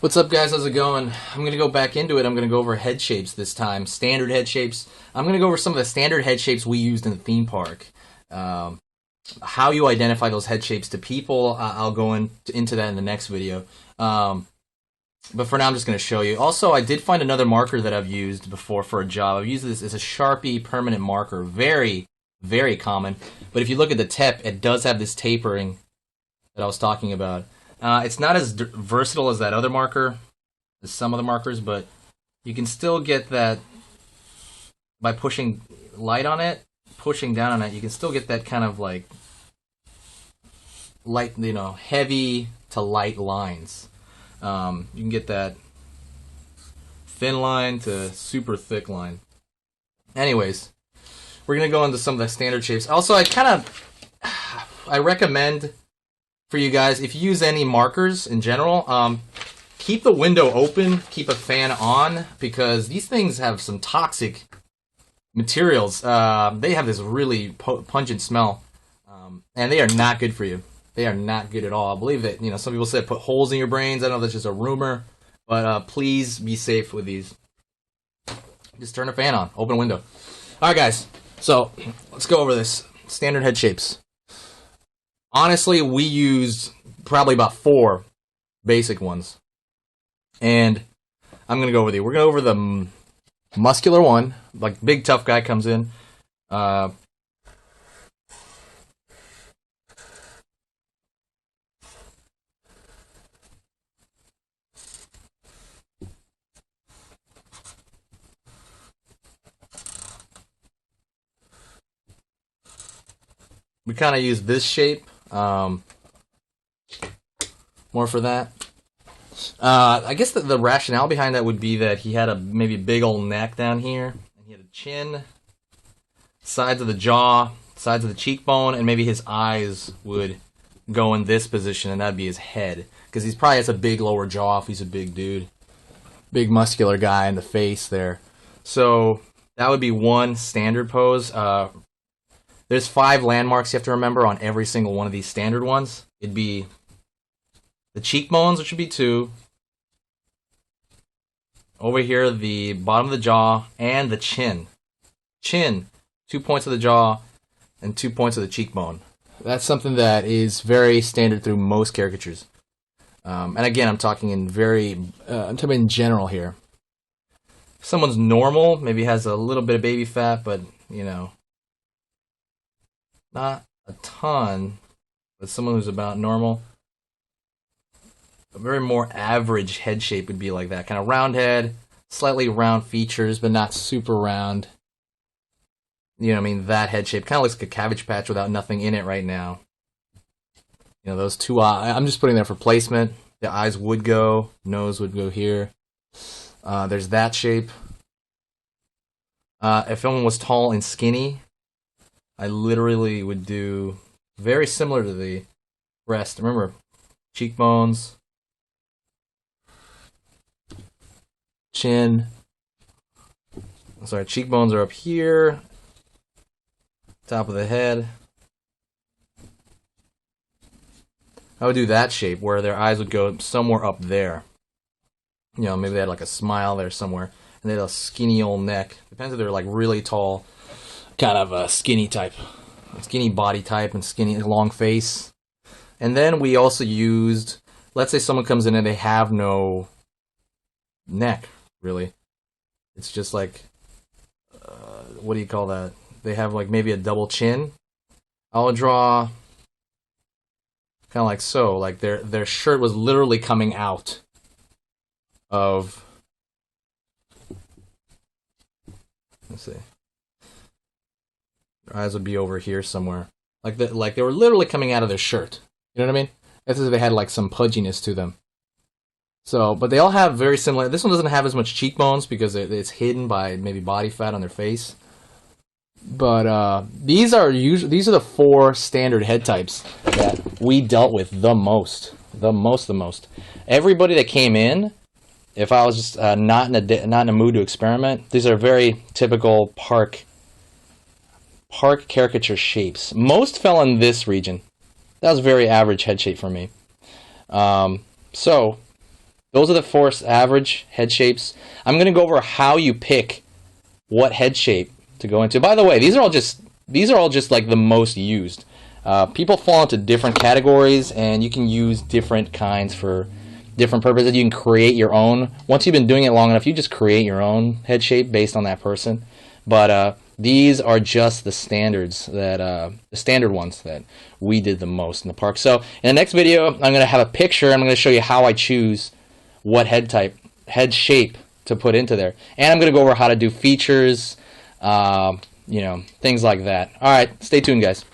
What's up, guys? How's it going? I'm going to go back into it. I'm going to go over head shapes this time. Standard head shapes. I'm going to go over some of the standard head shapes we used in the theme park. How you identify those head shapes to people, I'll go into that in the next video. But for now, I'm just going to show you. Also, I did find another marker that I've used before for a job. I've used this as a Sharpie permanent marker. Very, very common. But if you look at the tip, it does have this tapering that I was talking about. It's not as versatile as that other marker, as some other markers, but you can still get that by pushing light on it, pushing down on it. You can still get that kind of like light, heavy to light lines. You can get that thin line to super thick line. Anyways, we're gonna go into some of the standard shapes. Also, I recommend for you guys, if you use any markers in general, keep the window open, keep a fan on, because these things have some toxic materials. They have this really pungent smell, and they are not good for you. They are not good at all. I believe that, some people say put holes in your brains. I know that's just a rumor, but please be safe with these. Just turn a fan on, open a window. All right, guys, so let's go over this. Standard head shapes. Honestly, we used probably about 4 basic ones. And I'm going to go with you. We're going to go over the muscular one. Like, big tough guy comes in. We kind of use this shape. More for that. I guess the rationale behind that would be that he had a maybe big old neck down here, and he had a chin, sides of the jaw, sides of the cheekbone, and maybe his eyes would go in this position, and that'd be his head, because he's probably has a big lower jaw if he's a big dude, big muscular guy in the face there. So that would be one standard pose. There's 5 landmarks you have to remember on every single one of these standard ones. It'd be the cheekbones, which would be 2. Over here, the bottom of the jaw and the chin. Chin, 2 points of the jaw and 2 points of the cheekbone. That's something that is very standard through most caricatures. And again, I'm talking in I'm talking in general here. If someone's normal, maybe has a little bit of baby fat, but not a ton, but someone who's about normal. A very more average head shape would be like that. Kind of round head, slightly round features, but not super round. That head shape. Kind of looks like a Cabbage Patch without nothing in it right now. Those 2 eyes, I'm just putting there for placement. The eyes would go, nose would go here. There's that shape. If someone was tall and skinny, I literally would do very similar to the rest. Remember, cheekbones, chin. Sorry, cheekbones are up here, top of the head. I would do that shape where their eyes would go somewhere up there. Maybe they had like a smile there somewhere, and they had a skinny old neck. Depends if they're like really tall. Kind of a skinny type, skinny body type, and skinny long face. And then we also used, let's say someone comes in and they have no neck, really. It's just like, what do you call that? They have like maybe a double chin. I'll draw kind of like so, like their shirt was literally coming out of, let's see. Their eyes would be over here somewhere. Like they were literally coming out of their shirt. You know what I mean? That's as if they had like some pudginess to them. So, but they all have very similar. This one doesn't have as much cheekbones because it's hidden by maybe body fat on their face. But these are the 4 standard head types that we dealt with the most. Everybody that came in, if I was just not in a mood to experiment, these are very typical park caricature shapes. Most fell in this region. That was very average head shape for me. So those are the 4 average head shapes. I'm going to go over how you pick what head shape to go into. By the way, these are all just like the most used. People fall into different categories, and you can use different kinds for different purposes. You can create your own. Once you've been doing it long enough, you just create your own head shape based on that person. But these are just the standards that the standard ones that we did the most in the park. So in the next video, I'm going to have a picture. I'm going to show you how I choose what head shape to put into there, and I'm going to go over how to do features, things like that. All right, stay tuned, guys.